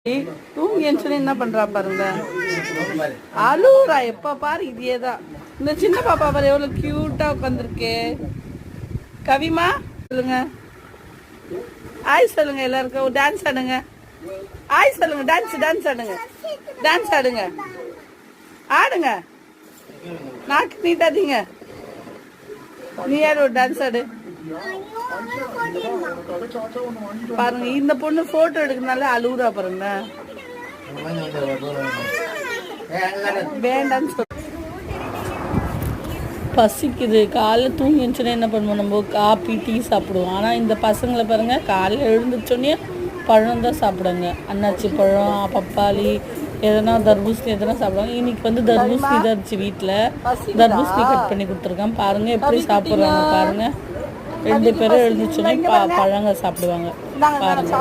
தூங்கி எழுந்துச்சுன்னு என்ன பண்றா பாருங்க, அழுவுறா. எப்ப பாரு இதே தான். இந்த சின்ன பாப்பா பாரு எவ்வளவு கியூட்டா உட்காந்துருக்கு. கவிமா சொல்லுங்க, ஆய் சொல்லுங்க, எல்லாருக்கும் டான்ஸ் ஆடுங்க. ஆய் சொல்லுங்க, டான்ஸ் டான்ஸ் ஆடுங்க, டான்ஸ் ஆடுங்க, ஆடுங்க. நாக்கு நீட்டாதீங்க. நீ யார் ஒரு டான்ஸ் ஆடு பாருங்க. இந்த பொண்ணு போட்டோ எடுக்கிறதுனால அழுகுறா பாருங்க. வேண்டான்னு சொல்ல பசிக்குது. காலைல தூங்கி எழுந்துச்சுன்னா என்ன பண்ணுவோம், நம்ம காப்பி டீ சாப்பிடுவோம். ஆனால் இந்த பசங்களை பாருங்க, காலையில் எழுந்துச்சோடனே பழம் தான் சாப்பிடுங்க. அன்னாச்சி பழம், பப்பாளி, எதனா தர்பூசணி எதனா சாப்பிடுவாங்க. இன்னைக்கு வந்து தர்பூசணி தான் இருந்துச்சு வீட்டில். தர்பூசணி கட் பண்ணி கொடுத்துருக்கேன். பாருங்க எப்படி சாப்பிட்றாங்க பாருங்க. 2 பேரும் எழுந்துச்சோடனே பழங்க சாப்பிடுவாங்க பாருங்க.